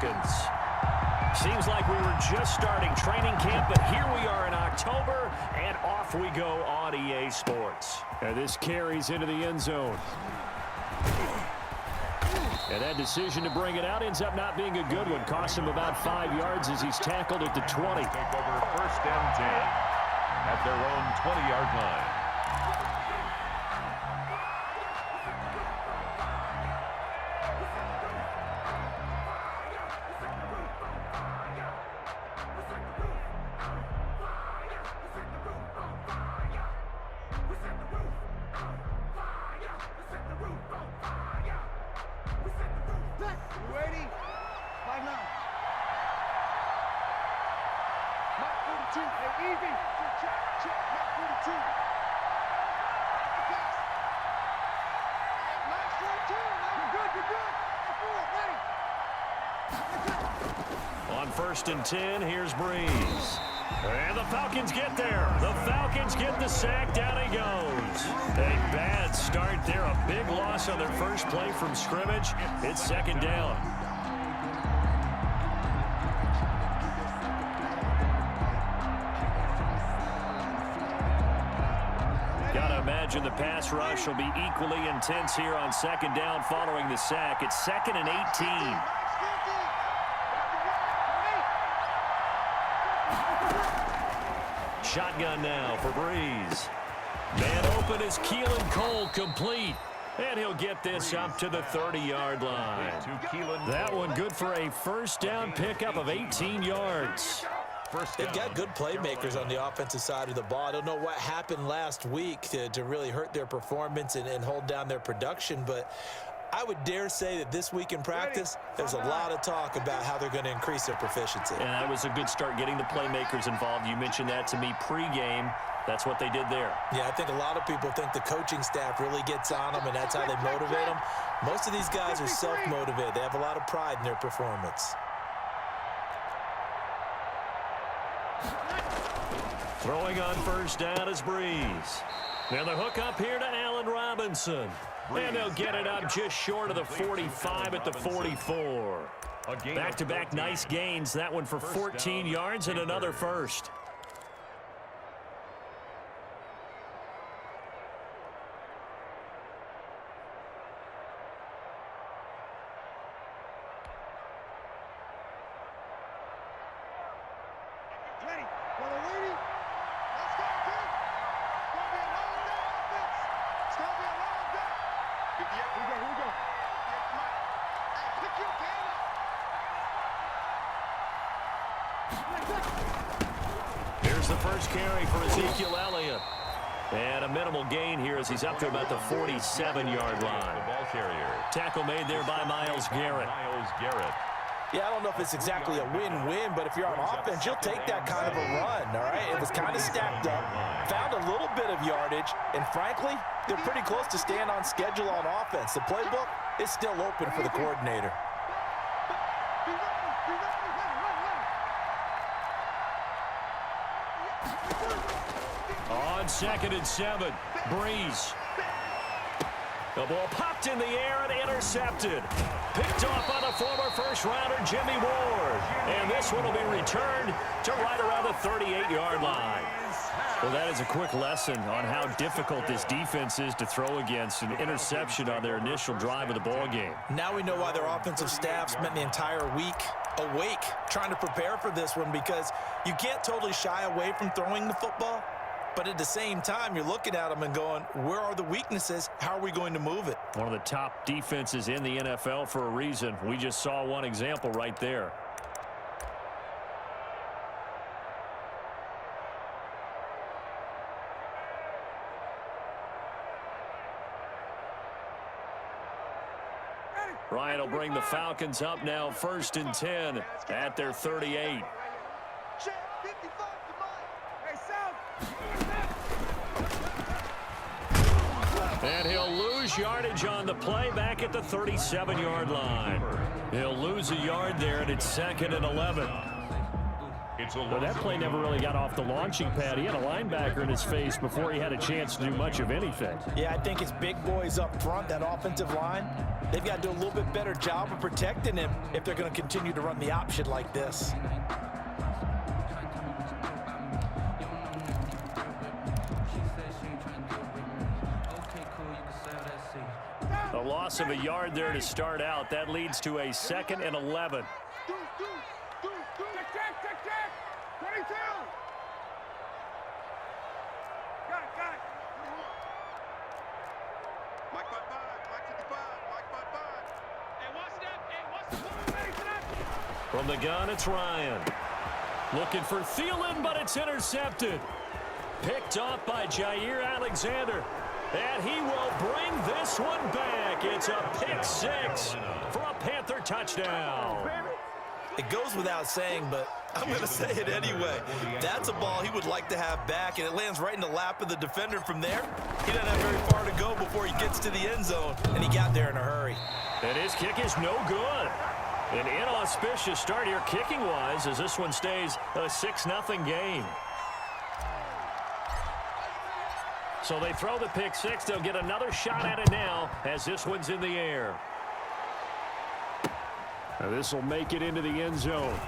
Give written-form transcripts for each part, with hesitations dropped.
Falcons. Seems like we were just starting training camp, but here we are in October, and off we go on EA Sports. And this carries into the end zone. And that decision to bring it out ends up not being a good one. Costs him about 5 yards as he's tackled at the 20. Take over 1st and 10 at their own 20-yard line. On 1st and 10, here's Breeze. And the Falcons get there. The Falcons get the sack. Down he goes. A bad start there. A big loss on their first play from scrimmage. It's 2nd down. Gotta imagine the pass rush will be equally intense here on 2nd down following the sack. It's 2nd and 18. Shotgun now for Breeze. Man open is Keelan Cole, complete. And he'll get this up to the 30-yard line. That one good for a 1st down pickup of 18 yards. They've got good playmakers on the offensive side of the ball. I don't know what happened last week to really hurt their performance and hold down their production, but I would dare say that this week in practice, there's a lot of talk about how they're going to increase their proficiency. And that was a good start getting the playmakers involved. You mentioned that to me pregame. That's what they did there. Yeah, I think a lot of people think the coaching staff really gets on them, and that's how they motivate them. Most of these guys are self-motivated. They have a lot of pride in their performance. Throwing on 1st down is Breeze. Now the hook up here to Allen Robinson. And they'll get it up just short of the 45 at the 44. Back-to-back nice gains. That one for 14 yards and another first. Here's the first carry for Ezekiel Elliott. And a minimal gain here as he's up to about the 47-yard line. The ball carrier. Tackle made there by Myles Garrett. Yeah, I don't know if it's exactly a win-win, but if you're on offense, you'll take that kind of a run, all right? It was kind of stacked up, found a little bit of yardage, and frankly, they're pretty close to staying on schedule on offense. The playbook is still open for the coordinator. On 2nd and 7, Breeze. The ball popped in the air and intercepted. Picked off by the former first-rounder Jimmy Ward. And this one will be returned to right around the 38-yard line. Well, that is a quick lesson on how difficult this defense is to throw against. An interception on their initial drive of the ballgame. Now we know why their offensive staff spent the entire week awake trying to prepare for this one, because you can't totally shy away from throwing the football. But at the same time, you're looking at them and going, where are the weaknesses? How are we going to move it? One of the top defenses in the NFL for a reason. We just saw one example right there. Ryan will bring the Falcons up now 1st and 10 at their 38. And he'll lose yardage on the play back at the 37-yard line. He'll lose a yard there, and it's 2nd and 11. Well, that play never really got off the launching pad. He had a linebacker in his face before he had a chance to do much of anything. Yeah, I think it's big boys up front, that offensive line. They've got to do a little bit better job of protecting him if they're going to continue to run the option like this. A loss of a yard there to start out. That leads to a 2nd and 11. From the gun, it's Ryan. Looking for Thielen, but it's intercepted. Picked off by Jair Alexander. And he will bring this one back. It's a pick-6 for a Panther touchdown. It goes without saying, but I'm going to say it anyway. That's a ball he would like to have back, and it lands right in the lap of the defender from there. He doesn't have very far to go before he gets to the end zone, and he got there in a hurry. And his kick is no good. An inauspicious start here kicking-wise as this one stays a 6-0 game. So they throw the pick-6. They'll get another shot at it now as this one's in the air. Now this will make it into the end zone.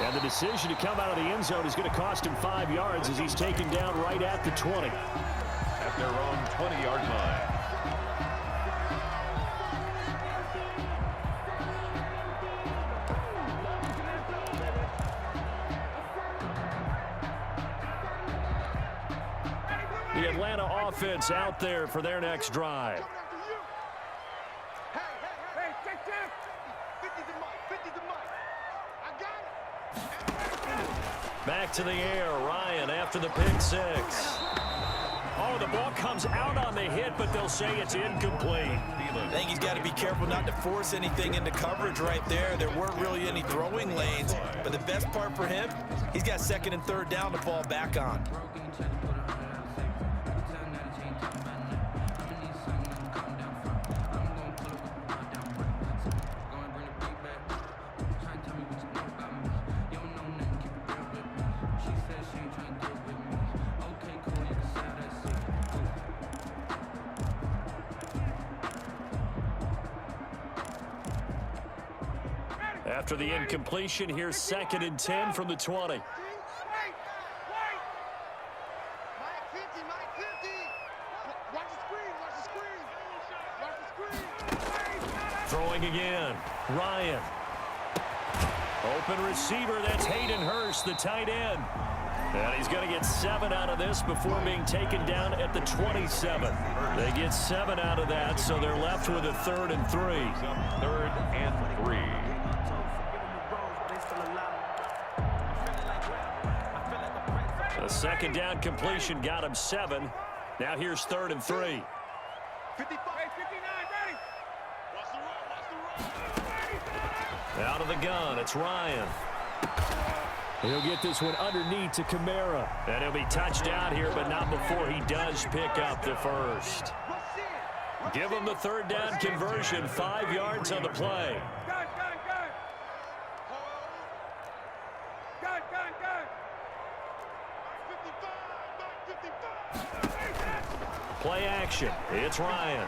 And the decision to come out of the end zone is going to cost him 5 yards as he's taken down right at the 20. At their own 20-yard line. The Atlanta offense out there for their next drive. Back to the air, Ryan after the pick-6. Oh, the ball comes out on the hit, but they'll say it's incomplete. I think he's got to be careful not to force anything into coverage right there. There weren't really any throwing lanes, but the best part for him, he's got 2nd and 3rd down to fall back on. After the incompletion, here's 2nd and 10 from the 20. Throwing again. Ryan. Open receiver. That's Hayden Hurst, the tight end. And he's going to get 7 out of this before being taken down at the 27. They get 7 out of that, so they're left with a 3rd and 3. 3rd and 3. A 2nd down completion got him 7. Now here's 3rd and 3. 59, ready. Out of the gun, it's Ryan. He'll get this one underneath to Kamara. And he'll be touched down here, but not before he does pick up the 1st. Give him the 3rd down conversion, 5 yards on the play. Play action. It's Ryan.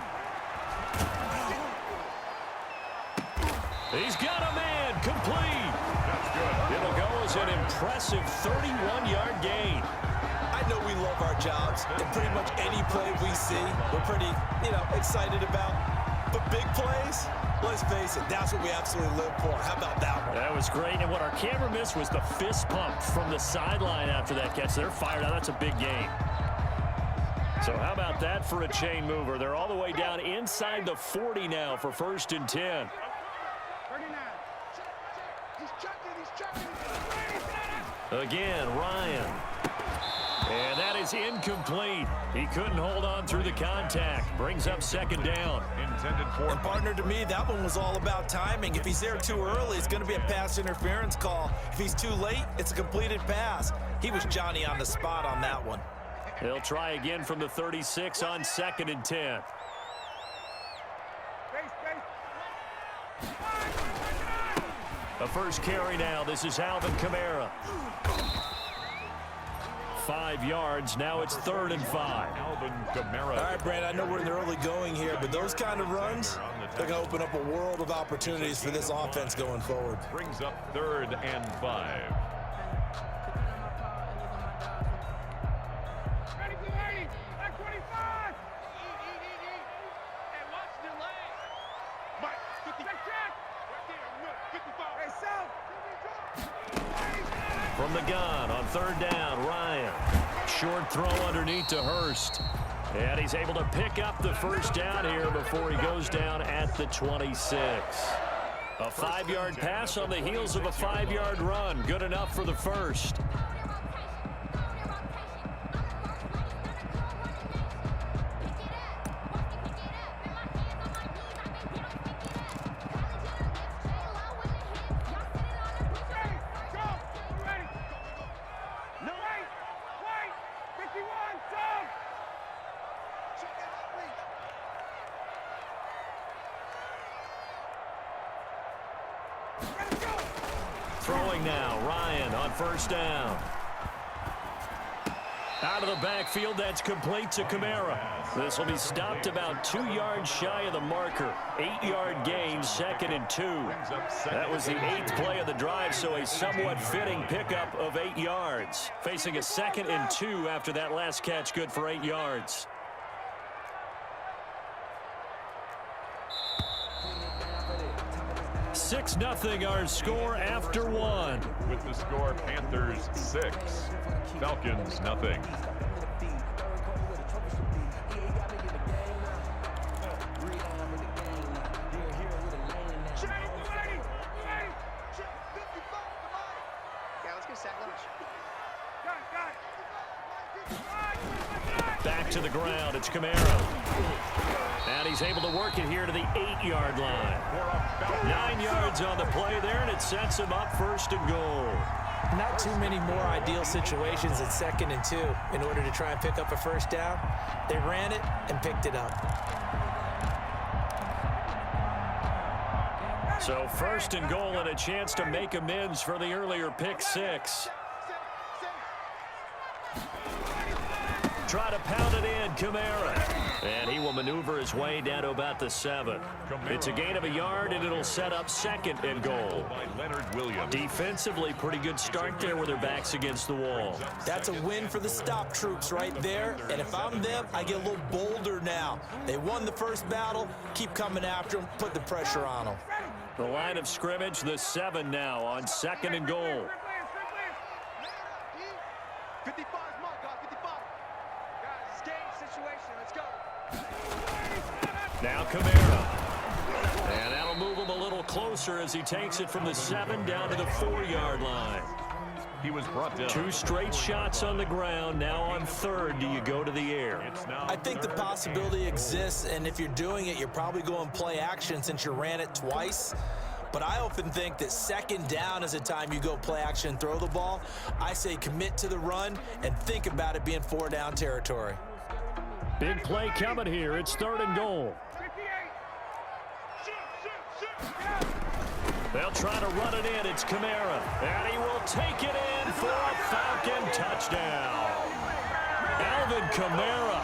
He's got a man complete. That's good. It'll go as an impressive 31-yard gain. I know we love our jobs, and pretty much any play we see, we're pretty, excited about. But big plays, let's face it, that's what we absolutely live for. How about that one? That was great, and what our camera missed was the fist pump from the sideline after that catch. They're fired out. That's a big gain. So how about that for a chain mover? They're all the way down inside the 40 now for 1st and 10. Again, Ryan. And that is incomplete. He couldn't hold on through the contact. Brings up 2nd down. Intended for. And partner, to me, that one was all about timing. If he's there too early, it's going to be a pass interference call. If he's too late, it's a completed pass. He was Johnny on the spot on that one. They'll try again from the 36 on 2nd and 10. A first carry now. This is Alvin Kamara. 5 yards. Now it's 3rd and 5. Alvin Kamara. All right, Brand, I know we're in the early going here, but those kind of runs, they're going to open up a world of opportunities for this offense going forward. Brings up 3rd and 5. Ready, blue 80. Back 25. Hey, watch the lane. Mike, 50. Check. Right there, 55. Hey, Sal. From the gun on 3rd down, Ryan. Short throw underneath to Hurst. And he's able to pick up the first down here before he goes down at the 26. A 5-yard pass on the heels of a 5-yard run. Good enough for the first. Throwing now, Ryan on 1st down. Out of the backfield, that's complete to Kamara. This will be stopped about 2 yards shy of the marker. 8-yard gain, 2nd and 2. That was the 8th play of the drive, so a somewhat fitting pickup of 8 yards. Facing a 2nd and 2 after that last catch, good for 8 yards. Six nothing our score after 1. With the score, Panthers 6, Falcons nothing. Back to the ground, it's Kamara. And he's able to work it here to the 8-yard line. 9 yards on the play there, and it sets him up 1st and goal. Not too many more ideal situations at 2nd and 2 in order to try and pick up a first down. They ran it and picked it up. So 1st and goal and a chance to make amends for the earlier pick 6. Try to pound it in, Kamara. And he will maneuver his way down to about the 7. It's a gain of a yard, and it'll set up 2nd and goal. By Leonard Williams. Defensively, pretty good start there with their backs against the wall. That's a win for the stop troops right there. And if I'm them, I get a little bolder now. They won the first battle. Keep coming after them. Put the pressure on them. The line of scrimmage, the 7 now on 2nd and goal. 55 mark, 55. Guys, it's game situation. Let's go. Now Kamara. And that'll move him a little closer as he takes it from the 7 down to the 4-yard line. He was brought down. 2 straight shots on the ground. Now on 3rd, do you go to the air? I think the possibility exists, and if you're doing it, you're probably going play action since you ran it twice. But I often think that 2nd down is a time you go play action and throw the ball. I say commit to the run and think about it being 4-down territory. Big play coming here. It's 3rd and goal. They'll try to run it in. It's Kamara. And he will take it in for a Falcon touchdown. Alvin Kamara,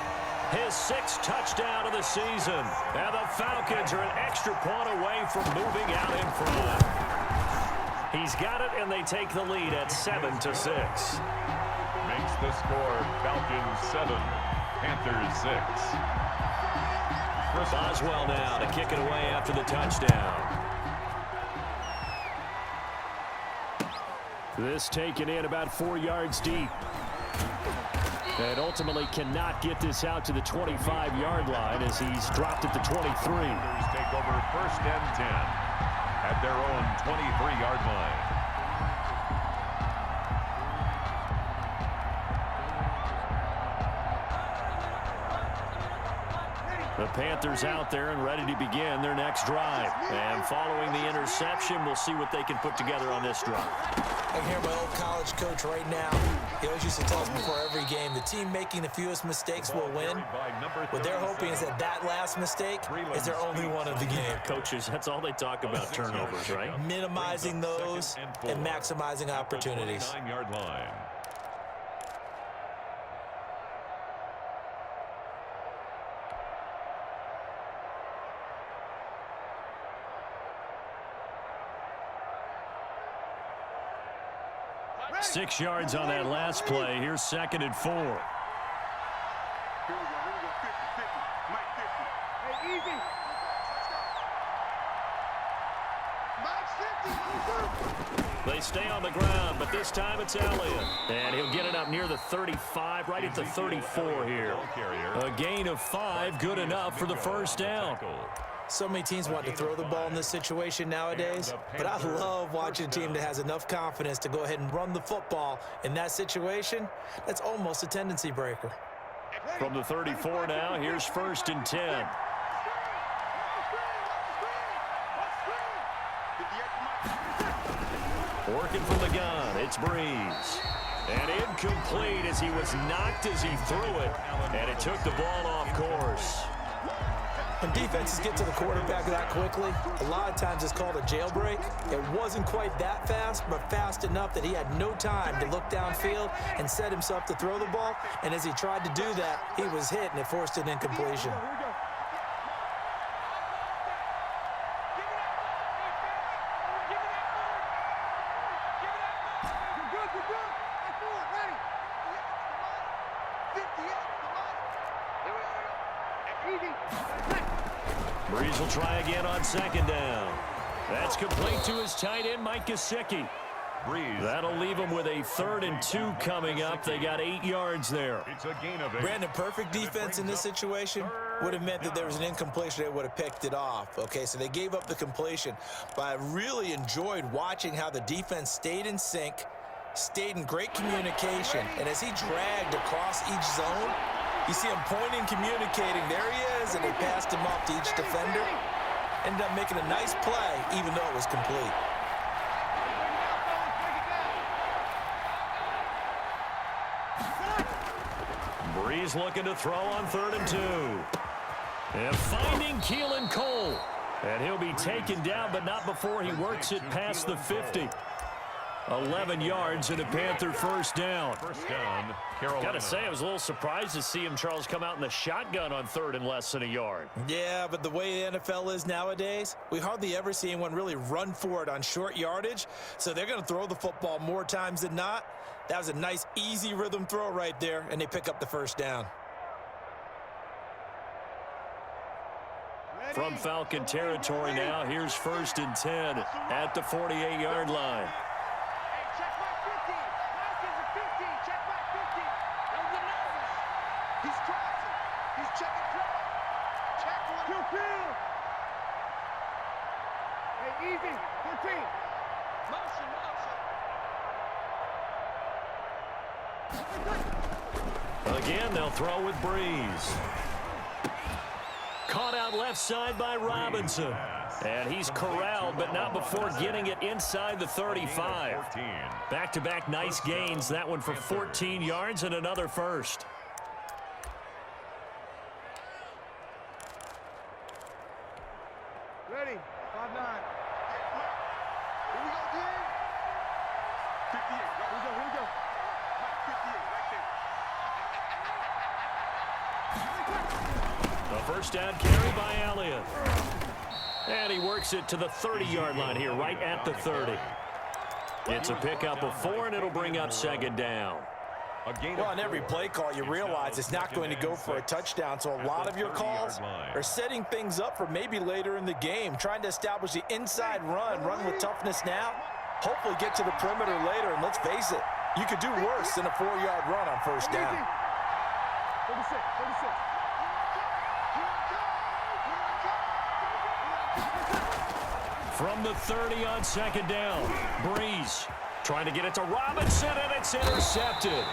his 6th touchdown of the season. And the Falcons are an extra point away from moving out in front. He's got it, and they take the lead at 7-6. Makes the score Falcons 7, Panthers 6. Boswell now to kick it away after the touchdown. This taken in about 4 yards deep. And ultimately cannot get this out to the 25-yard line as he's dropped at the 23. Panthers take over 1st and 10 at their own 23-yard line. The Panthers out there and ready to begin their next drive. And following the interception, we'll see what they can put together on this drive. I can hear my old college coach right now. He always used to tell us before every game, the team making the fewest mistakes will win. What they're hoping is that that last mistake is their only one of the game. Coaches, that's all they talk about, turnovers, right? Minimizing those and maximizing opportunities. 9-yard line. Ready. 6 yards on that last play. Here's 2nd and 4. Here we go. 50, 50. Mike 50. Hey, easy. Mike 50. They stay on the ground, but this time it's Elliott. And he'll get it up near the 35, right at the 34 here. A gain of 5, good enough for the first down. So many teams want to throw the ball in this situation nowadays, but I love watching a team that has enough confidence to go ahead and run the football. In that situation, that's almost a tendency breaker. From the 34 now, here's 1st and 10. Working from the gun, it's Breeze. And incomplete as he was knocked as he threw it, and it took the ball off course. When defenses get to the quarterback that quickly, a lot of times it's called a jailbreak. It wasn't quite that fast, but fast enough that he had no time to look downfield and set himself to throw the ball. And as he tried to do that, he was hit, and it forced an incompletion. Breeze will try again on 2nd down. That's complete to his tight end, Mike Gesicki. That'll leave him with a 3rd and 2 coming up. They got 8 yards there. It's a gain of 8. Brandon, perfect defense in this situation would have meant that there was an incompletion. They would have picked it off. Okay, so they gave up the completion. But I really enjoyed watching how the defense stayed in sync, stayed in great communication, and as he dragged across each zone, you see him pointing, communicating. There he is, and they passed him off to each defender. Ended up making a nice play, even though it was complete. Breeze looking to throw on 3rd and 2. And finding Keelan Cole. And he'll be taken down, but not before he works it past the 50. 11 yards and a Panther first down. Carolina. Got to say, I was a little surprised to see him, Charles, come out in the shotgun on 3rd and less than a yard. Yeah, but the way the NFL is nowadays, we hardly ever see anyone really run for it on short yardage. So they're going to throw the football more times than not. That was a nice, easy rhythm throw right there, and they pick up the first down. From Falcon territory now, here's 1st and 10 at the 48-yard line. Again, they'll throw with Breeze. Caught out left side by Robinson. And he's corralled, but not before getting it inside the 35. Back-to-back nice gains. That one for 14 yards and another first. Ready. 5-9. Here we go, D. 58. Here we go. Here we go. 58. Right there. The first down carry by Elliott. And he works it to the 30-yard line here, right at the 30. It's a pickup of 4, and it'll bring up 2nd down. Well, on every play call, you realize it's not going to go for a touchdown, so a lot of your calls are setting things up for maybe later in the game, trying to establish the inside run with toughness now, hopefully get to the perimeter later, and let's face it, you could do worse than a 4-yard run on first down. 36. From the 30 on 2nd down, Breeze trying to get it to Robinson, and it's intercepted.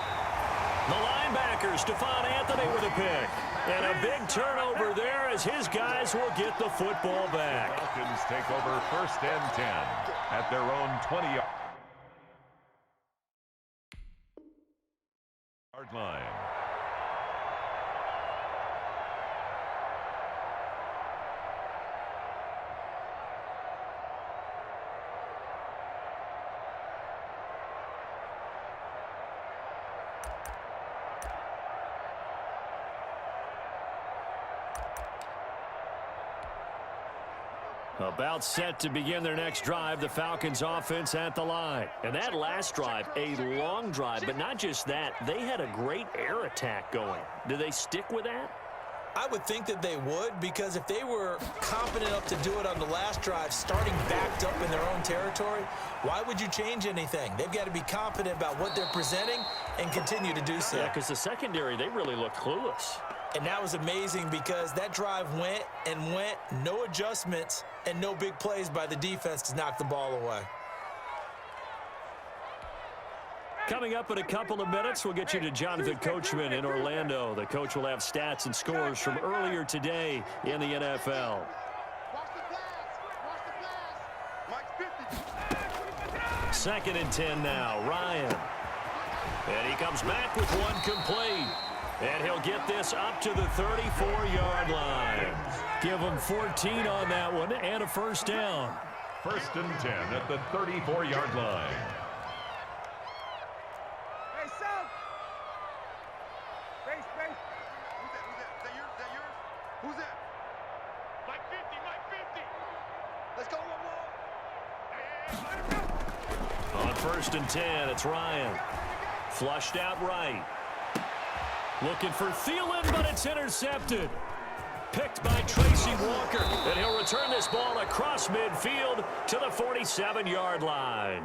The linebacker, Stephon Anthony with a pick. And a big turnover there as his guys will get the football back. Falcons take over 1st and 10 at their own 20-yard line. About set to begin their next drive, the Falcons offense at the line. And that last drive, a long drive, but not just that, they had a great air attack going. Do they stick with that? I would think that they would, because if they were confident enough to do it on the last drive, starting backed up in their own territory, why would you change anything? They've got to be confident about what they're presenting and continue to do so. Yeah, because the secondary, they really look clueless. And that was amazing because that drive went and went, no adjustments and no big plays by the defense to knock the ball away. Coming up in a couple of minutes, we'll get you to Jonathan Coachman in Orlando. The coach will have stats and scores from earlier today in the NFL. Watch the pass. Mike's 50. 2nd and 10 now, Ryan. And he comes back with one complete. And he'll get this up to the 34-yard line. Give him 14 on that one and a 1st down. 1st and 10 at the 34-yard line. Hey, South. Base. Who's that? Is that yours? Who's that? Mike 50. Let's go, On 1st and 10, it's Ryan. Flushed out right. Looking for Thielen, but it's intercepted. Picked by Tracy Walker. And he'll return this ball across midfield to the 47-yard line.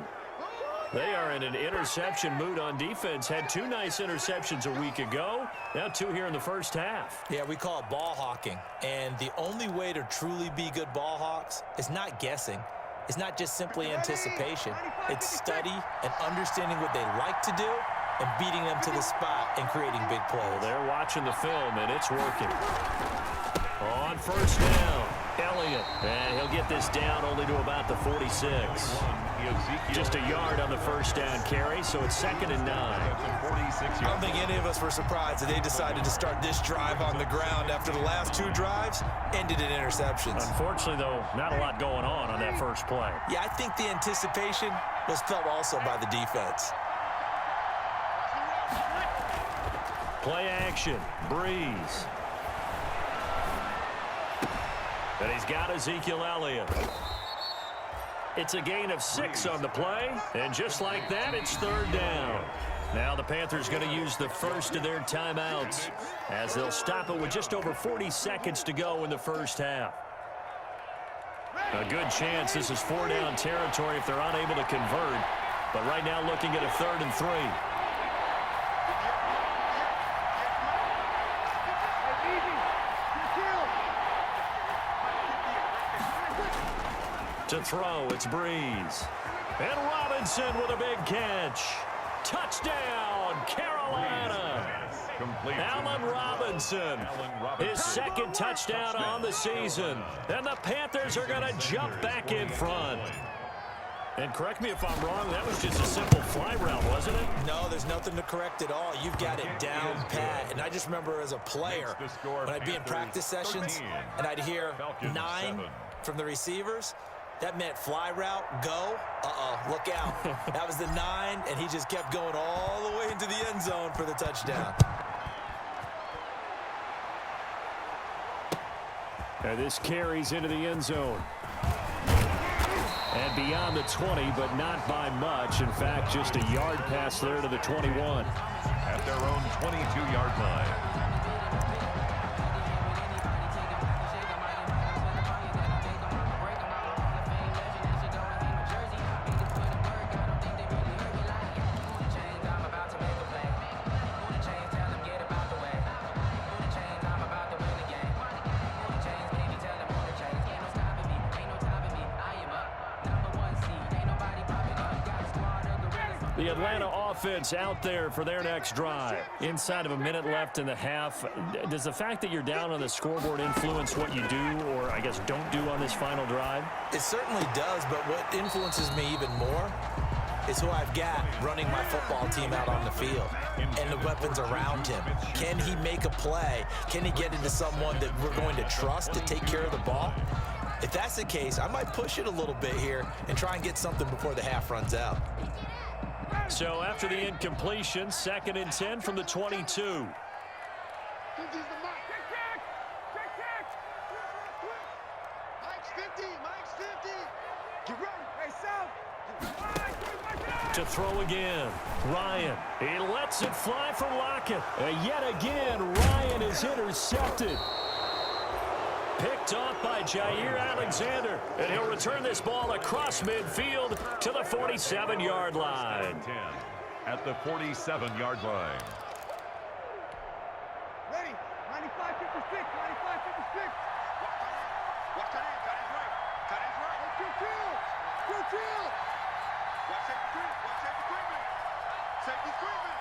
They are in an interception mood on defense. Had 2 nice interceptions a week ago. Now 2 here in the first half. Yeah, we call it ball hawking. And the only way to truly be good ball hawks is not guessing. It's not just simply anticipation. It's study and understanding what they like to do and beating them to the spot and creating big plays. They're watching the film, and it's working. On 1st down, Elliott. And he'll get this down only to about the 46. Just a yard on the 1st down carry, so it's 2nd and 9. I don't think any of us were surprised that they decided to start this drive on the ground after the last 2 drives ended in interceptions. Unfortunately, though, not a lot going on that first play. Yeah, I think the anticipation was felt also by the defense. Play action, Breeze. And he's got Ezekiel Elliott. It's a gain of 6 on the play, and just like that, it's 3rd down. Now the Panthers going to use the first of their timeouts as they'll stop it with just over 40 seconds to go in the first half. A good chance this is 4-down territory if they're unable to convert, but right now looking at a 3rd and 3. To throw, it's Breeze. And Robinson with a big catch. Touchdown, Carolina. Allen Robinson, his 2nd touchdown on the season. And the Panthers are going to jump back in front. And correct me if I'm wrong, that was just a simple fly route, wasn't it? No, there's nothing to correct at all. You've got it down pat. And I just remember as a player, when I'd be in practice sessions and I'd hear 9 from the receivers, that meant fly route, go, look out. That was the 9, and he just kept going all the way into the end zone for the touchdown. And this carries into the end zone. And beyond the 20, but not by much. In fact, just a yard pass there to the 21. At their own 22-yard line. The Atlanta offense out there for their next drive. Inside of a minute left in the half, does the fact that you're down on the scoreboard influence what you do, or I guess don't do on this final drive? It certainly does, but what influences me even more is who I've got running my football team out on the field and the weapons around him. Can he make a play? Can he get into someone that we're going to trust to take care of the ball? If that's the case, I might push it a little bit here and try and get something before the half runs out. So after the incompletion, 2nd and 10 from the 22. To throw again, Ryan. He lets it fly for Lockett. And yet again, Ryan is intercepted. Picked off by Jair Alexander. And he'll return this ball across midfield to the 47-yard line. At the 47-yard line. Ready? 95, 56, 95, 56. Watch that in, got his right. Got his right. Two kill. Watch safety treatment. Safety treatment.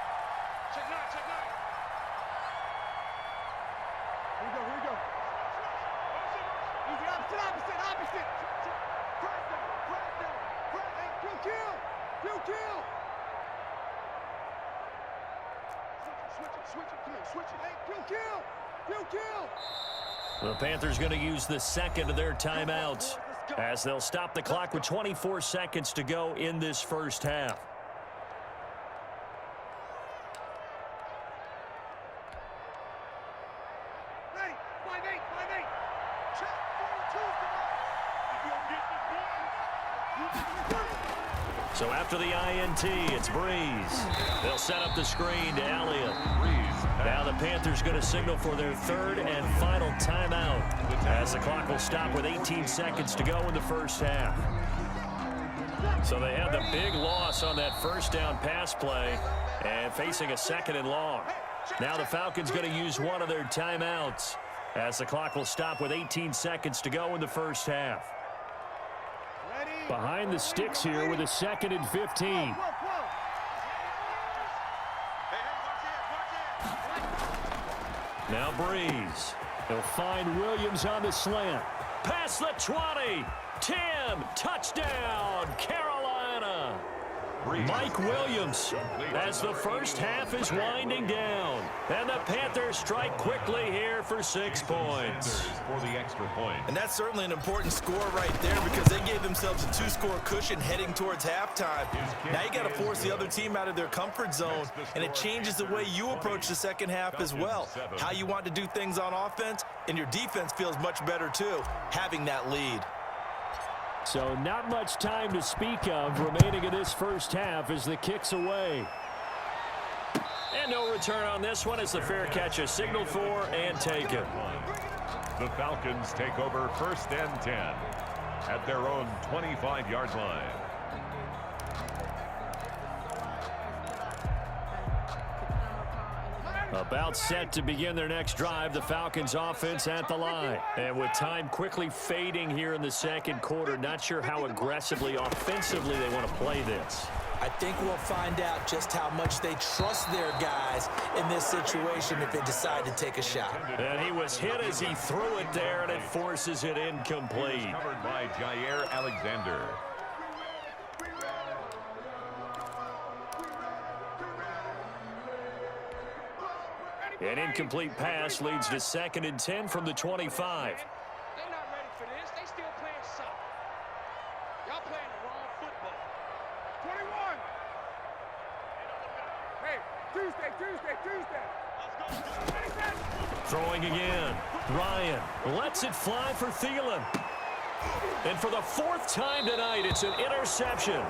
Check nine. Here we go. Easy, opposite. Crack down. Hey, kill. Switch it. Come on, switch it. Hey, kill. The Panthers going to use the second of their timeouts as they'll stop the clock with 24 seconds to go in this first half. Hey, 5-8. Check 42. So after the INT, it's Breeze. They'll set up the screen to Elliott. Now the Panthers going to signal for their third and final timeout as the clock will stop with 18 seconds to go in the first half. So they had the big loss on that first down pass play and facing a 2nd and long. Now the Falcons going to use one of their timeouts as the clock will stop with 18 seconds to go in the first half. Behind the sticks here with a 2nd and 15. Now Breeze. He'll find Williams on the slant. Past the 20. 10. Touchdown, Carolina. Mike Williams as the first half is winding down. And the Panthers strike quickly here for 6 points. For the extra point. And that's certainly an important score right there because they gave themselves a 2-score cushion heading towards halftime. Now you got to force the other team out of their comfort zone, and it changes the way you approach the second half as well. How you want to do things on offense, and your defense feels much better too, having that lead. So not much time to speak of remaining in this first half as the kick's away. And no return on this one as the fair catch is signaled for and taken. The Falcons take over 1st and 10 at their own 25-yard line. About set to begin their next drive, the Falcons offense at the line. And with time quickly fading here in the second quarter, not sure how aggressively, offensively they want to play this. I think we'll find out just how much they trust their guys in this situation if they decide to take a shot. And he was hit as he threw it there, and it forces it incomplete. Covered by Jair Alexander. An incomplete pass leads to 2nd and 10 from the 25. They're not ready for this. They still playing soccer. Y'all playing the wrong football. 21. Hey, Tuesday. Throwing again. Ryan lets it fly for Thielen. And for the 4th time tonight, it's an interception.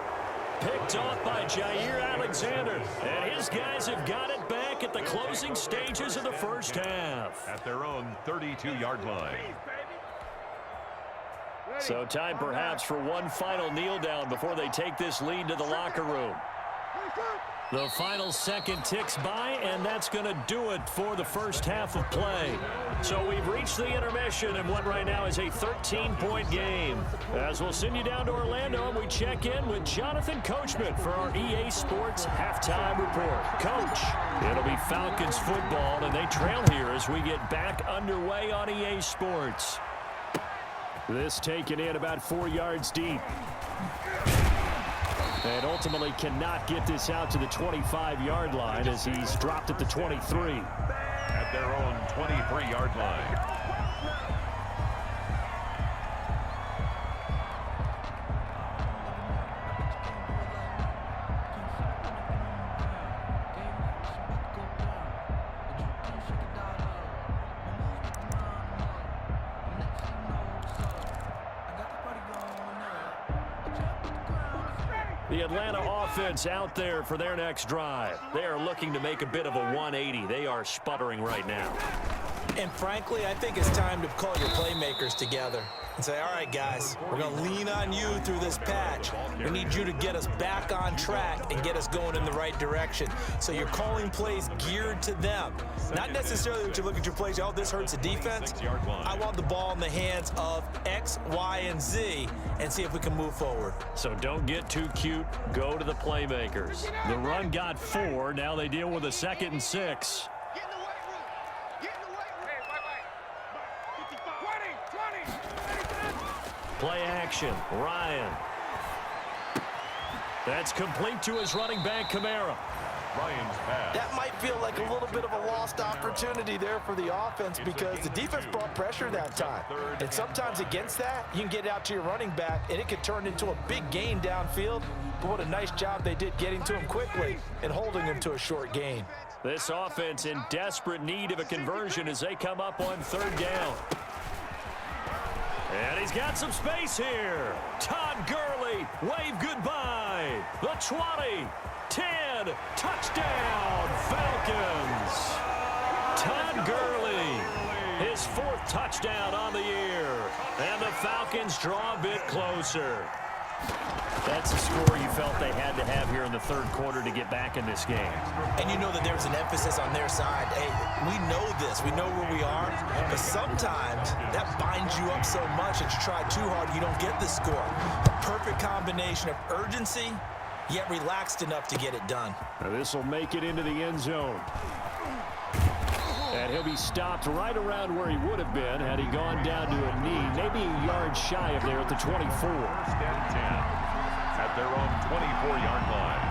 Picked off by Jair Alexander. And his guys have got it back at the closing stages of the first half. At their own 32-yard line. So time perhaps for one final kneel down before they take this lead to the locker room. The final second ticks by, and that's going to do it for the first half of play. So we've reached the intermission in what right now is a 13-point game. As we'll send you down to Orlando, and we check in with Jonathan Coachman for our EA Sports Halftime Report. Coach, it'll be Falcons football, and they trail here as we get back underway on EA Sports. This taken in about 4 yards deep. And ultimately cannot get this out to the 25-yard line as he's dropped at the 23. At their own 23-yard line. The Atlanta offense out there for their next drive. They are looking to make a bit of a 180. They are sputtering right now. And frankly, I think it's time to call your playmakers together and say, all right, guys, we're going to lean on you through this patch. We need you to get us back on track and get us going in the right direction. So you're calling plays geared to them. Not necessarily that you look at your plays, oh, this hurts the defense. I want the ball in the hands of X, Y, and Z and see if we can move forward. So don't get too cute. Go to the playmakers. The run got 4. Now they deal with a 2nd and 6. Get in the weight room. Get in the weight room. Hey, 55. 20. Play action. Ryan. That's complete to his running back, Kamara. Ryan's pass. That might feel like a little bit of a lost opportunity there for the offense because the defense brought pressure that time. And sometimes against that, you can get out to your running back, and it can turn into a big gain downfield. But what a nice job they did getting to him quickly and holding him to a short gain. This offense in desperate need of a conversion as they come up on 3rd down. And he's got some space here. Todd Gurley, wave goodbye. The 20, 10, touchdown, Falcons. Todd Gurley, his 4th touchdown on the year. And the Falcons draw a bit closer. That's a score you felt they had to have here in the 3rd quarter to get back in this game. And you know that there's an emphasis on their side. Hey, we know this. We know where we are. But sometimes that binds you up so much that you try too hard, you don't get the score. A perfect combination of urgency, yet relaxed enough to get it done. Now this will make it into the end zone. And he'll be stopped right around where he would have been had he gone down to a knee, maybe a yard shy of there at the 24. 1st and 10. At their own 24-yard line.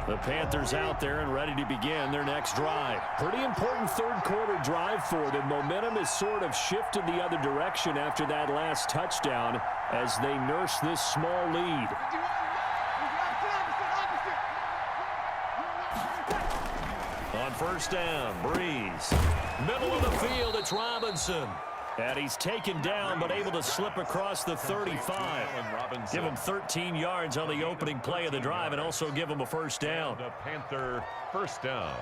The Panthers out there and ready to begin their next drive. Pretty important 3rd quarter drive for them. Momentum has sort of shifted the other direction after that last touchdown as they nurse this small lead. On 1st down, Breeze. Middle of the field, it's Robinson. And he's taken down, but able to slip across the 35. Give him 13 yards on the opening play of the drive and also give him a 1st down. The Panther 1st down.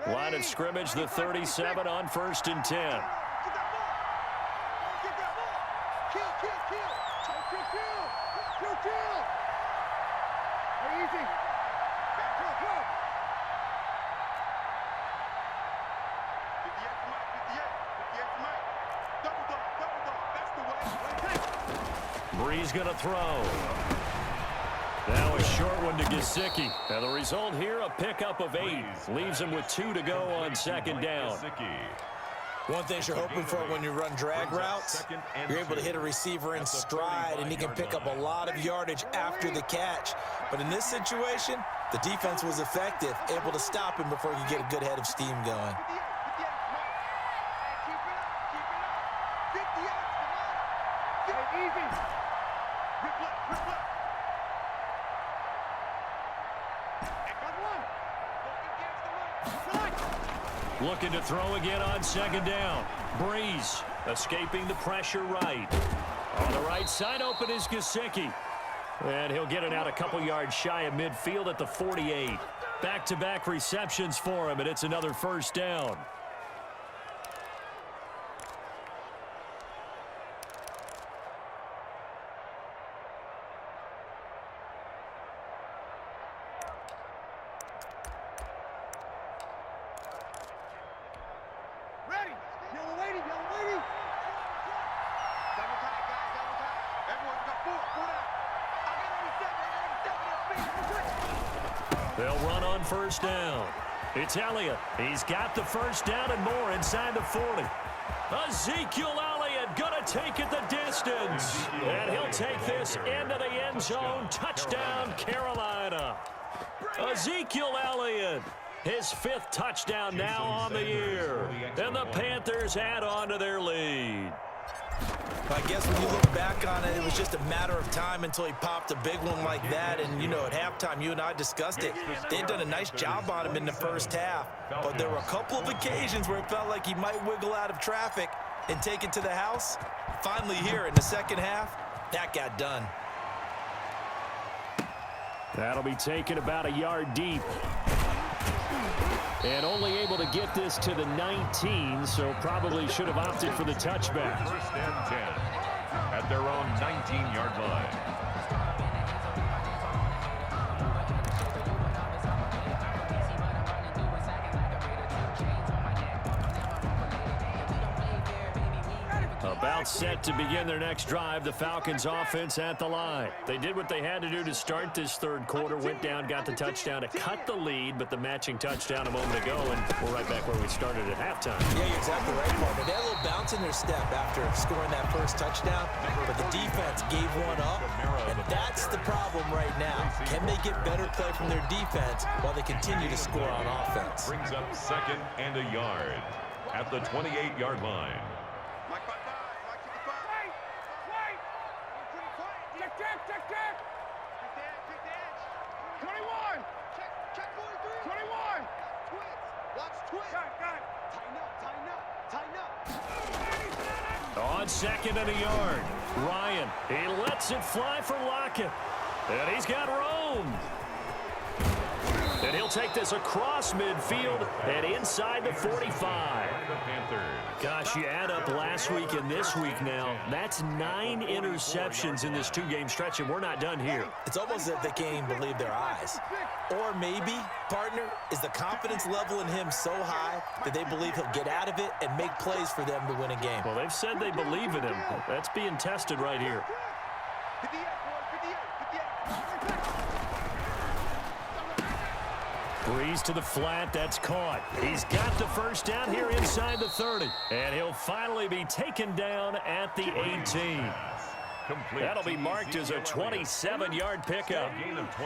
Line of scrimmage, the 37 on 1st and 10. Breeze going to throw. Now a short one to Gesicki. And the result here, a pickup of 8. Leaves him with 2 to go on 2nd down. One thing you're hoping for when you run drag routes, you're able to hit a receiver in stride, and he can pick up a lot of yardage after the catch. But in this situation, the defense was effective, able to stop him before he could get a good head of steam going. Looking to throw again on 2nd down. Breeze escaping the pressure right. On the right side, open is Gesicki. And he'll get it out a couple yards shy of midfield at the 48. Back-to-back receptions for him, and it's another first down. Ready. Yellow lady, yellow lady. Double time, guys, double time. Everyone's got four down. I got 87. They'll run on first down. It's Elliott. He's got the first down and more inside the 40. Ezekiel Elliott going to take it the distance. And he'll take this into the end zone. Touchdown, Carolina. Ezekiel Elliott, his 5th touchdown now on the year. And the Panthers add on to their lead. I guess when you look back on it, it was just a matter of time until he popped a big one like that. And, you know, at halftime, you and I discussed it. They'd done a nice job on him in the first half. But there were a couple of occasions where it felt like he might wiggle out of traffic and take it to the house. Finally here in the second half, that got done. That'll be taken about a yard deep. And only able to get this to the 19, so probably should have opted for the touchback. First and 10 at their own 19-yard line. About set to begin their next drive, the Falcons offense at the line. They did what they had to do to start this third quarter, went down, got the touchdown to cut the lead, but the matching touchdown a moment ago, and we're right back where we started at halftime. Yeah, you're exactly right, partner. They had a little bounce in their step after scoring that first touchdown, but the defense gave one up, and that's the problem right now. Can they get better play from their defense while they continue to score on offense? Brings up 2nd and a yard at the 28-yard line. Mike 5-5, Mike to the 5. Wait. Check. Take the edge. 21. Check 43. 21. Twist. Watch twist. Got it. Tighten up. On 2nd and a yard, Ryan, he lets it fly for Lockett. And he's got room. And he'll take this across midfield and inside the 45. Gosh, you add up last week and this week now, that's 9 interceptions in this 2-game stretch, and we're not done here. It's almost as if they can't even believe their eyes. Or maybe, partner, is the confidence level in him so high that they believe he'll get out of it and make plays for them to win a game. Well, they've said they believe in him. That's being tested right here. 58, boys, 58. Breeze to the flat, that's caught. He's got the first down here inside the 30. And he'll finally be taken down at the 18. That'll be marked as a 27-yard pickup.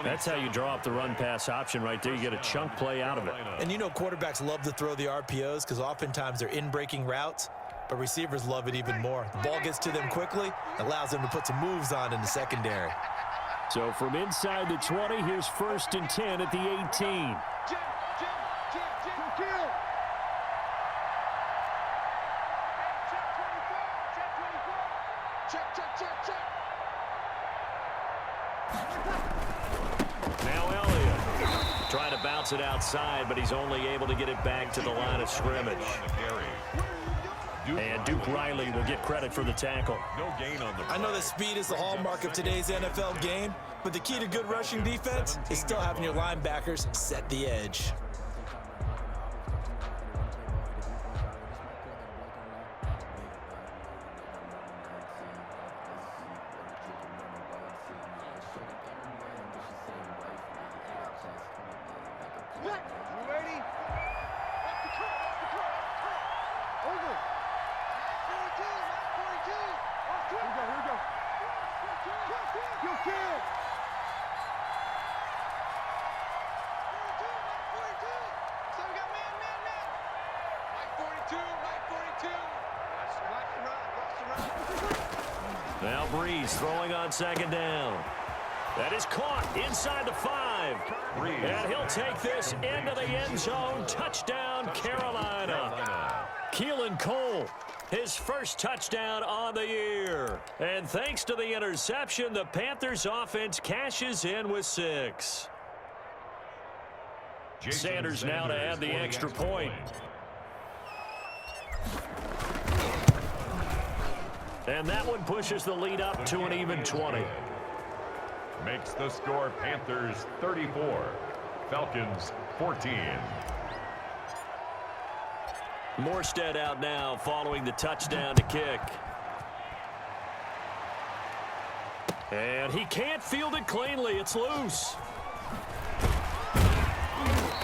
That's how you draw up the run-pass option right there. You get a chunk play out of it. And you know quarterbacks love to throw the RPOs because oftentimes they're in-breaking routes, but receivers love it even more. The ball gets to them quickly, allows them to put some moves on in the secondary. So from inside the 20, here's 1st and 10 at the 18. Jim, kill. Check. Now Elliott trying to bounce it outside, but he's only able to get it back to the line of scrimmage. And Duke Riley will get credit for the tackle. No gain on the I know that speed is the hallmark of today's NFL game, but the key to good rushing defense is still having your linebackers set the edge. You ready? Off the curl. Over. 42. Here we go. Kill. 42. So we got man. Mike 42. Watch the run. Now Breeze throwing on 2nd down. That is caught inside the 5. And he'll take this into the end zone. Touchdown, Carolina. Keelan Cole His first touchdown on the year. And thanks to the interception, the Panthers offense cashes in with 6. Sanders now to add the extra point. And that one pushes the lead up to an even 20. Makes the score Panthers 34, Falcons 14. Morstead out now following the touchdown to kick. And he can't field it cleanly. It's loose.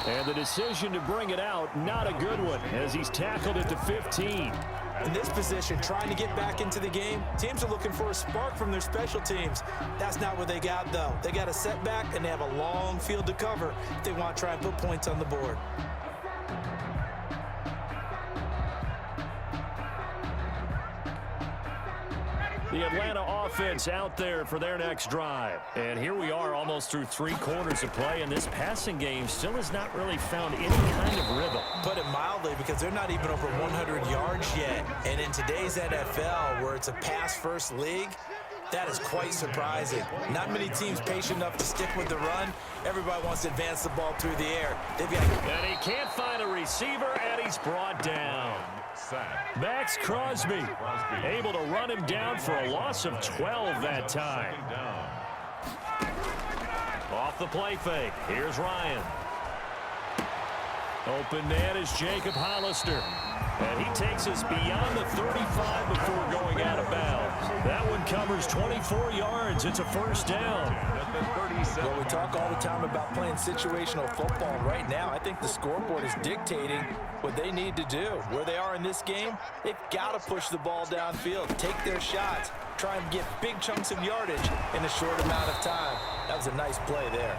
And the decision to bring it out, not a good one, as he's tackled at the 15. In this position, trying to get back into the game, teams are looking for a spark from their special teams. That's not what they got, though. They got a setback, and they have a long field to cover if they want to try and put points on the board. The Atlanta offense out there for their next drive. And here we are almost through 3 quarters of play, and this passing game still has not really found any kind of rhythm. Put it mildly, because they're not even over 100 yards yet. And in today's NFL, where it's a pass-first league, that is quite surprising. Not many teams patient enough to stick with the run. Everybody wants to advance the ball through the air. And he can't find a receiver, and he's brought down. Max Crosby able to run him down for a loss of 12 that time. Off the play fake. Here's Ryan. Open man is Jacob Hollister. And he takes us beyond the 35 before going out of bounds. That one covers 24 yards. It's a first down. Well, we talk all the time about playing situational football. Right now, I think the scoreboard is dictating what they need to do. Where they are in this game, they've got to push the ball downfield, take their shots, try and get big chunks of yardage in a short amount of time. That was a nice play there.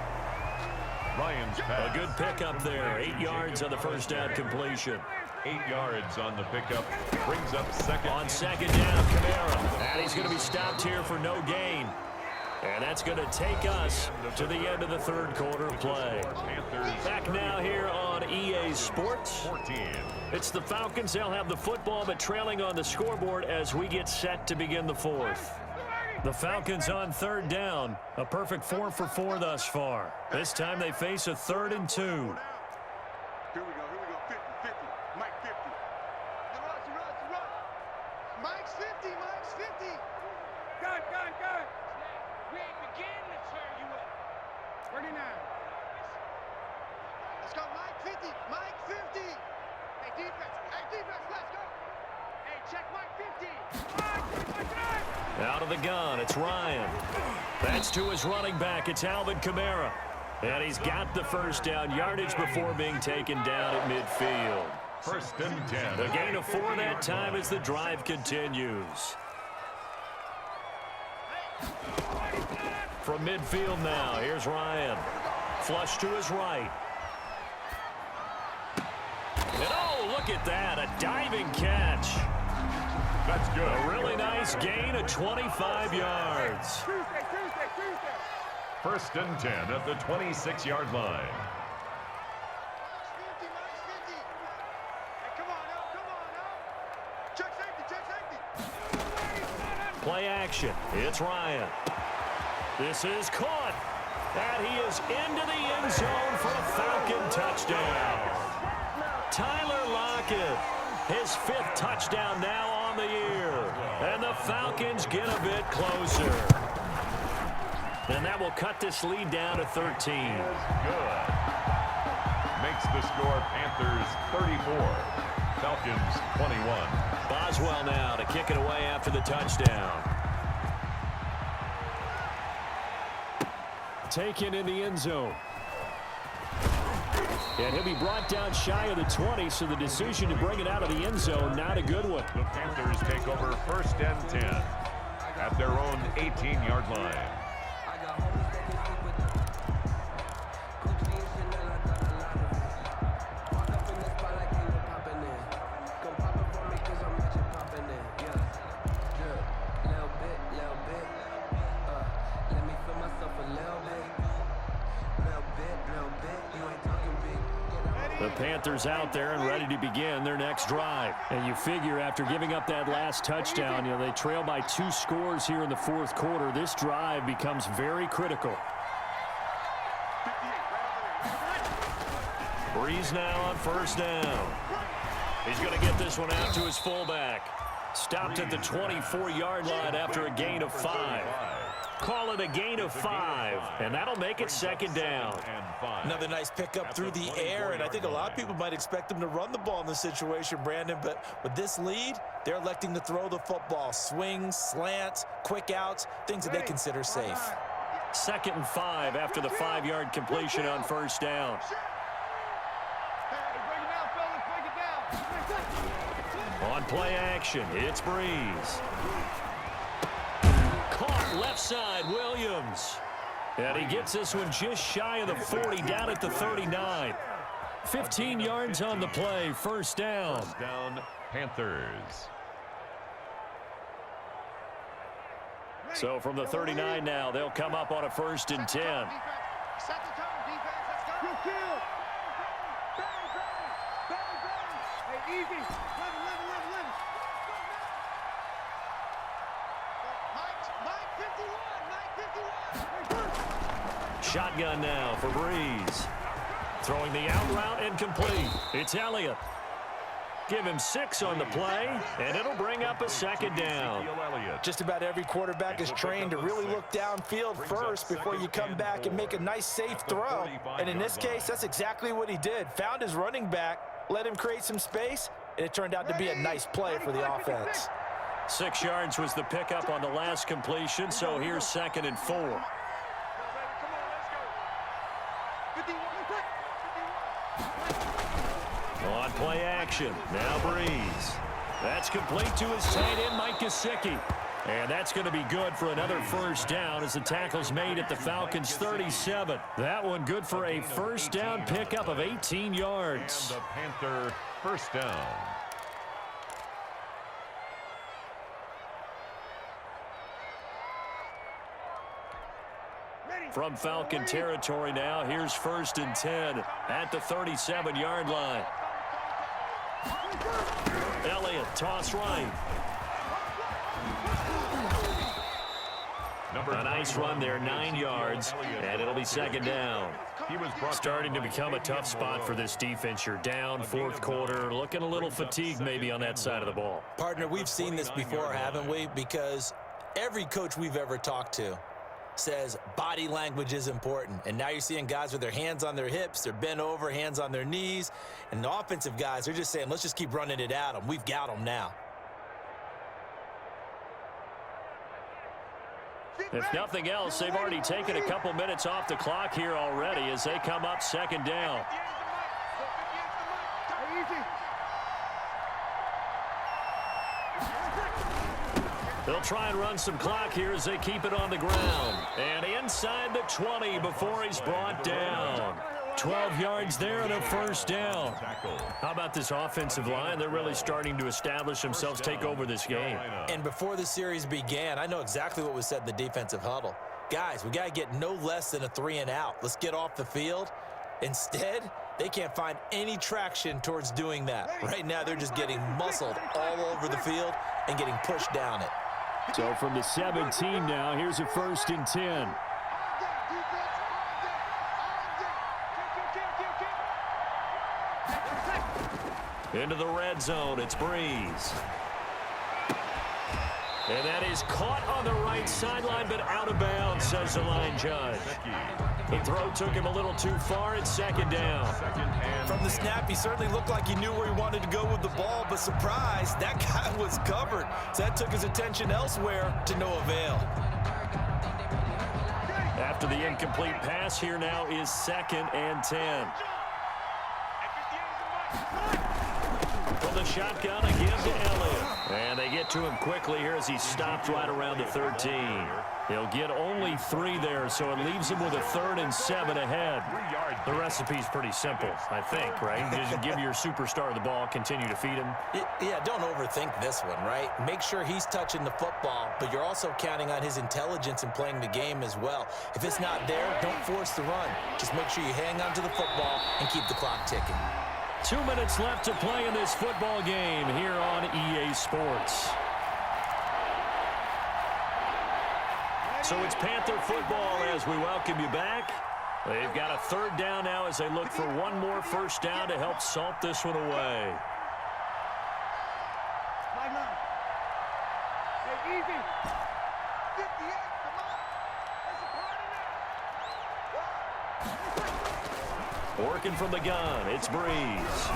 Ryan's pass. A good pickup there. 8 yards on the first down completion. 8 yards on the pickup. Brings up second. On second down, Kamara. And he's going to be stopped here for no gain. And that's going to take us to the end of the third quarter of play. Back now here on EA Sports. 14. It's the Falcons. They'll have the football, but trailing on the scoreboard as we get set to begin the fourth. The Falcons on third down. A perfect 4 for 4 thus far. This time they face a 3rd and 2. Here we go, 50, 50, Mike 50. Run. Mike's 50, Mike's 50. Gun. We ain't beginning to turn you up. 39. Let's go, Mike 50, Mike 50. Hey, defense, let's go. Hey, check Mike 50. Out of the gun, it's Ryan. That's to his running back. It's Alvin Kamara. And he's got the first down yardage before being taken down at midfield. First and 10. A gain of 4 that time as the drive continues. From midfield now, here's Ryan. Flush to his right. And oh, look at that, a diving catch. That's good. A really nice gain of 25 yards. Tuesday. First and 10 at the 26-yard line. Mike's 50. Hey, come on now. Check safety. Play action. It's Ryan. This is caught. And he is into the end zone for a Falcon touchdown. Tyler Lockett, his 5th touchdown now on the year. And the Falcons get a bit closer. And that will cut this lead down to 13. Good. Makes the score Panthers 34, Falcons 21. Boswell now to kick it away after the touchdown. Taken in the end zone. And he'll be brought down shy of the 20, so the decision to bring it out of the end zone, not a good one. The Panthers take over first and 10 at their own 18-yard line. The Panthers out there and ready to begin their next drive. And you figure after giving up that last touchdown, they trail by 2 scores here in the fourth quarter. This drive becomes very critical. Breeze now on first down. He's going to get this one out to his fullback. Stopped at the 24-yard line after a gain of 5. Call it a gain of 5, and that'll make it second down. Another nice pickup through the air, and I think a lot of people might expect him to run the ball in this situation, Brandon, but with this lead, they're electing to throw the football. Swings, slants, quick outs, things that they consider safe. 2nd and 5 after the 5-yard completion on first down. On play action, it's Breeze. Caught left side, Williams. And he gets this one just shy of the 40, down at the 39. 15 yards on the play, first down. First down, Panthers. So from the 39 now, they'll come up on a 1st and 10. Set the tone, defense. Let's go. Good kill. Bang. Hey, easy. Live. Mike 51. Shotgun now for Breeze. Throwing the out route incomplete. It's Elliott. Give him 6 on the play, and it'll bring up a second down. Just about every quarterback is trained to really look downfield first before you come back and make a nice, safe throw. And in this case, that's exactly what he did. Found his running back, let him create some space, and it turned out to be a nice play for the offense. 6 yards was the pickup on the last completion, so here's 2nd and 4. On play action, now Breeze. That's complete to his tight end, Mike Gesicki. And that's going to be good for another first down as the tackle's made at the Falcons' 37. That one good for a first down pickup of 18 yards. And the Panther first down. From Falcon territory now, here's 1st and 10 at the 37-yard line. Elliott, toss right. A nice run there, 9 yards, and it'll be second down. Starting to become a tough spot for this defense. You're down, fourth quarter, looking a little fatigued maybe on that side of the ball. Partner, we've seen this before, haven't we? Because every coach we've ever talked to says body language is important. And now you're seeing guys with their hands on their hips, they're bent over, hands on their knees. And the offensive guys, they're just saying, let's just keep running it at them. We've got them now. If nothing else, they've already taken a couple minutes off the clock here already as they come up second down. They'll try and run some clock here as they keep it on the ground. And inside the 20 before he's brought down. 12 yards there and a first down. How about this offensive line? They're really starting to establish themselves, take over this game. And before the series began, I know exactly what was said in the defensive huddle. Guys, we got to get no less than a 3 and out. Let's get off the field. Instead, they can't find any traction towards doing that. Right now, they're just getting muscled all over the field and getting pushed down it. So from the 17 now, here's a 1st and 10. Into the red zone, it's Breeze. And that is caught on the right sideline, but out of bounds, says the line judge. The throw took him a little too far. It's second down. From the snap, he certainly looked like he knew where he wanted to go with the ball, but surprise, that guy was covered. So that took his attention elsewhere to no avail. After the incomplete pass, here now is 2nd and 10. From the shotgun again to Elliott. And they get to him quickly here as he stopped right around the 13. He'll get only 3 there, so it leaves him with a 3rd and 7 ahead. The recipe's pretty simple, I think, right? Just give your superstar the ball, continue to feed him. Yeah, don't overthink this one, right? Make sure he's touching the football, but you're also counting on his intelligence in playing the game as well. If it's not there, don't force the run. Just make sure you hang on to the football and keep the clock ticking. 2 minutes left to play in this football game here on EA Sports. So it's Panther football as we welcome you back. They've got a third down now as they look for one more first down to help salt this one away. Hey, easy. 58, come on. Working from the gun, it's Breeze.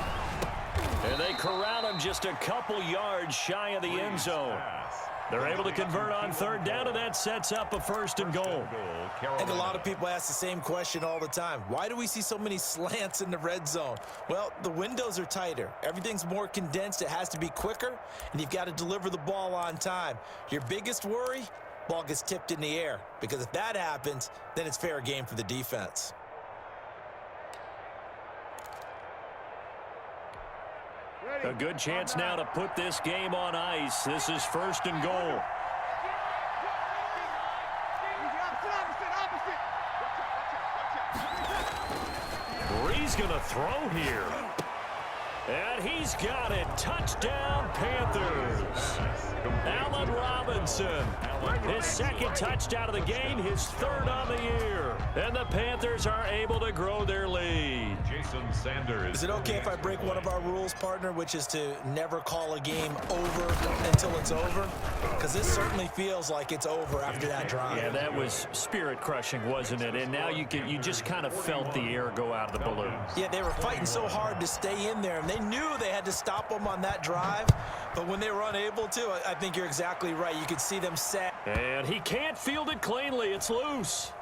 And they corral him just a couple yards shy of the end zone. They're able to convert on third down, and that sets up a first and goal. I think a lot of people ask the same question all the time. Why do we see so many slants in the red zone? Well, the windows are tighter. Everything's more condensed. It has to be quicker, and you've got to deliver the ball on time. Your biggest worry, ball gets tipped in the air, because if that happens, then it's fair game for the defense. A good chance now to put this game on ice. This is first and goal. Breeze going to throw here. And he's got it. Touchdown, Panthers. Allen Robinson. His second touchdown of the game, his third on the year. And the Panthers are able to grow their lead. Jason Sanders. Is it okay if I break one of our rules, partner, which is to never call a game over until it's over? Because this certainly feels like it's over after that drive. Yeah, that was spirit-crushing, wasn't it? And now you just kind of felt the air go out of the balloon. Yeah, they were fighting so hard to stay in there, and they knew they had to stop them on that drive. But when they were unable to, I think you're exactly right. You could see them set. And he can't field it cleanly. It's loose.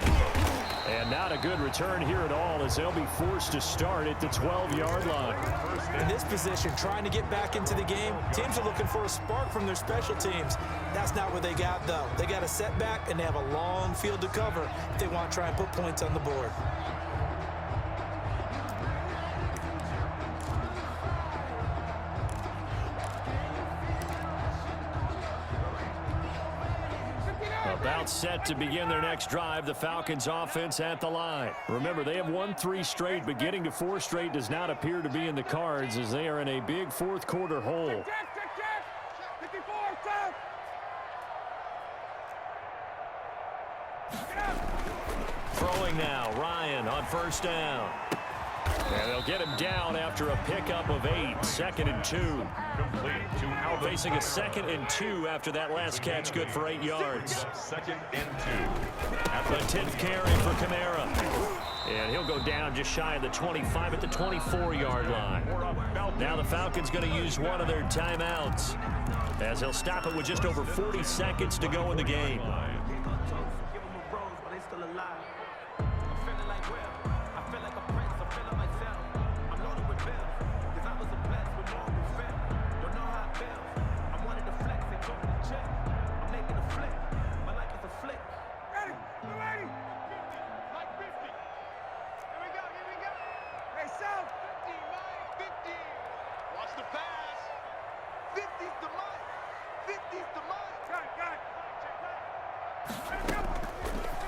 And not a good return here at all as they'll be forced to start at the 12-yard line. In this position, trying to get back into the game, teams are looking for a spark from their special teams. That's not what they got, though. They got a setback, and they have a long field to cover if they want to try and put points on the board. About set to begin their next drive, the Falcons offense at the line. Remember, they have won 3 straight, but getting to 4 straight does not appear to be in the cards as they are in a big fourth quarter hole. Throwing now, Ryan on first down. And they'll get him down after a pickup of 8, 2nd and 2. Complete to Alvin. Facing a 2nd and 2 after that last catch, good for 8 yards. 2nd and 2. At The 10th carry for Kamara. And he'll go down just shy of the 25 at the 24-yard line. Now the Falcons going to use one of their timeouts as he'll stop it with just over 40 seconds to go in the game.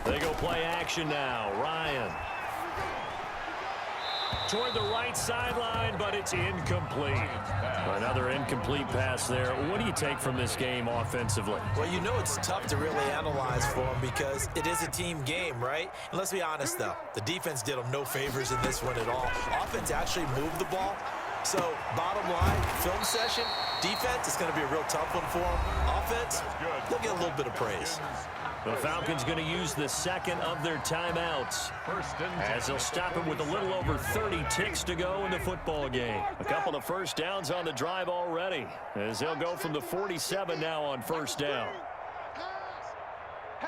They go play action now. Ryan. Toward the right sideline, but it's incomplete. Another incomplete pass there. What do you take from this game offensively? Well, you know it's tough to really analyze for them because it is a team game, right? And let's be honest, though. The defense did them no favors in this one at all. Offense actually moved the ball. So, bottom line, film session, defense is going to be a real tough one for them. Offense, they'll get a little bit of praise. The Falcons going to use the second of their timeouts as they'll stop it with a little over 30 ticks to go in the football game. A couple of first downs on the drive already as they'll go from the 47 now on first down. Hey,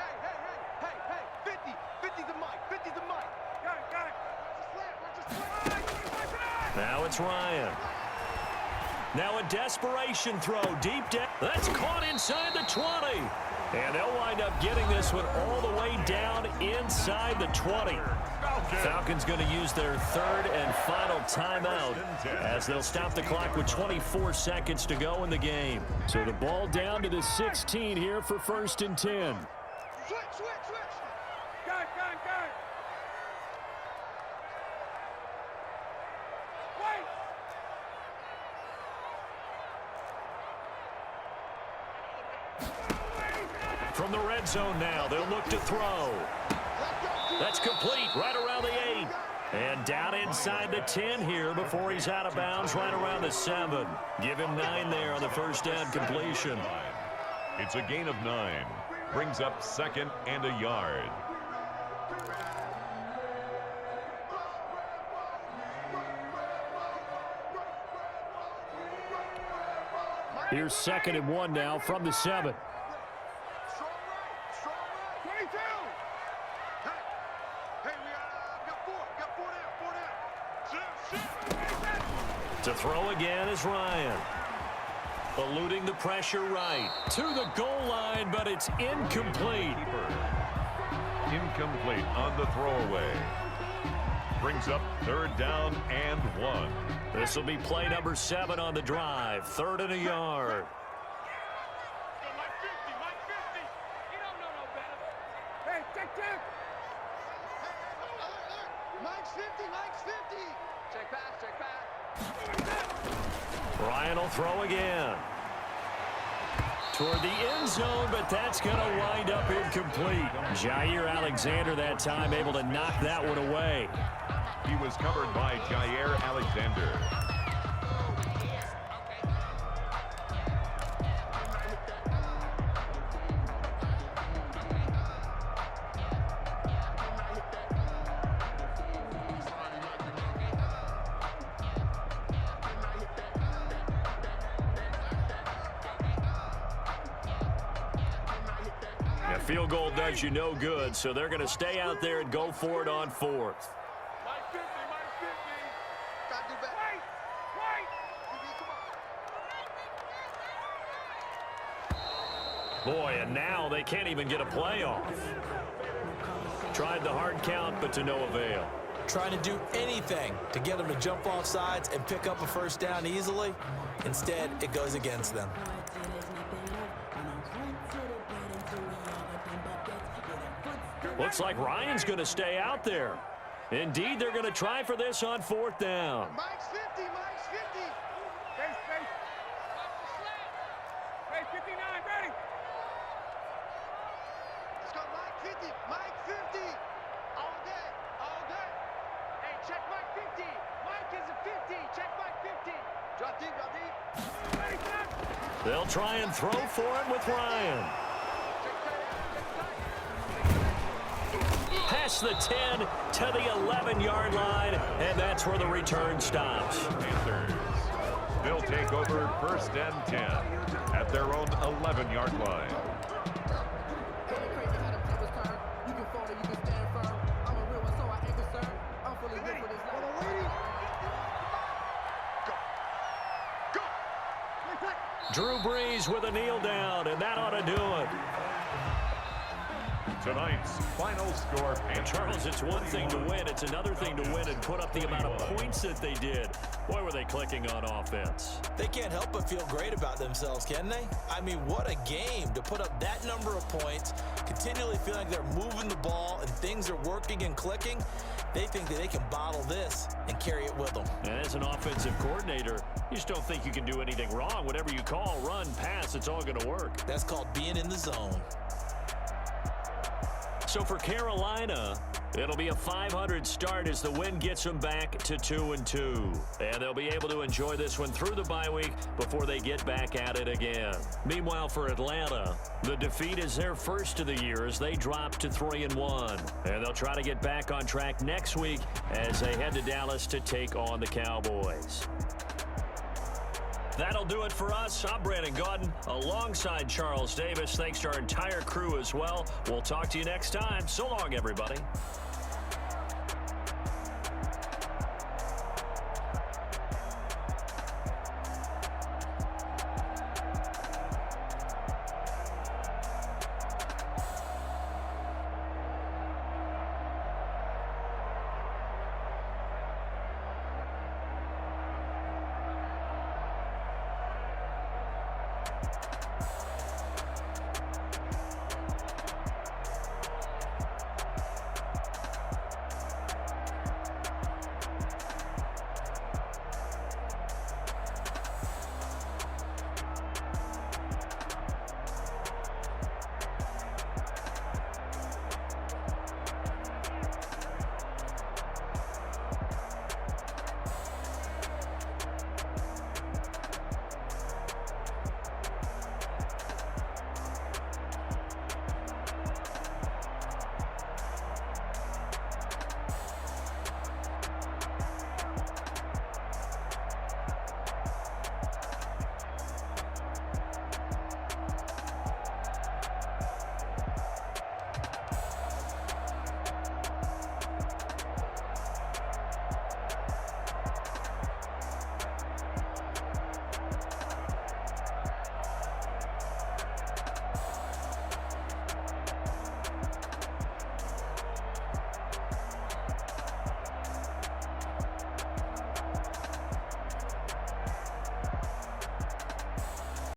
50 the mic. Got it. Now it's Ryan. Now a desperation throw deep down. That's caught inside the 20. And they'll wind up getting this one all the way down inside the 20. Falcons going to use their third and final timeout as they'll stop the clock with 24 seconds to go in the game. So the ball down to the 16 here for 1st and 10. Switch. Got it. From the red zone now, they'll look to throw. That's complete right around the 8. And down inside the 10 here before he's out of bounds right around the 7. Give him 9 there on the first down completion. It's a gain of 9. Brings up 2nd and a yard. Here's 2nd and 1 now from the 7. Strong right. 22. Hey, we got 4 down. To throw again is Ryan. Eluding the pressure right. To the goal line, but it's incomplete. Incomplete on the throwaway. Brings up 3rd down and 1. This will be play number 7 on the drive. 3rd and a yard. Mike 50, Mike 50. He don't know no better. Hey, check. Mike's 50, Mike's 50. Check pass. Ryan will throw again. Toward the end zone, but that's going to wind up incomplete. Jair Alexander that time able to knock that one away. He was covered by Jair Alexander. A field goal does you no good, so they're going to stay out there and go for it on 4th. Mike 50, Mike 50. Gotta do better. Wait. Boy, and now they can't even get a playoff. Tried the hard count, but to no avail. Trying to do anything to get them to jump off sides and pick up a first down easily. Instead, it goes against them. Looks like Ryan's going to stay out there. Indeed, they're going to try for this on 4th down. Mike's 50, Mike's 50. Face. Hey, 59, ready. Let's go, Mike 50, Mike 50. All day. Hey, check Mike 50. Mike is a 50. Check Mike 50. Drop deep. Ready, son. They'll try and throw for it with Ryan. Past the 10 to the 11-yard line, and that's where the return stops. Panthers. They'll take over 1st and 10 at their own 11-yard line. Drew Brees with a kneel down, and that ought to do it. Tonight's final score, Panthers. Charles, it's one thing to win. It's another thing to win and put up the amount of points that they did. Boy, were they clicking on offense. They can't help but feel great about themselves, can they? I mean, what a game to put up that number of points, continually feeling like they're moving the ball and things are working and clicking. They think that they can bottle this and carry it with them. And as an offensive coordinator, you just don't think you can do anything wrong. Whatever you call, run, pass, it's all going to work. That's called being in the zone. So for Carolina, it'll be a 500 start as the win gets them back to 2-2. And they'll be able to enjoy this one through the bye week before they get back at it again. Meanwhile, for Atlanta, the defeat is their first of the year as they drop to 3-1. And they'll try to get back on track next week as they head to Dallas to take on the Cowboys. That'll do it for us. I'm Brandon Gaudin alongside Charles Davis. Thanks to our entire crew as well. We'll talk to you next time. So long, everybody.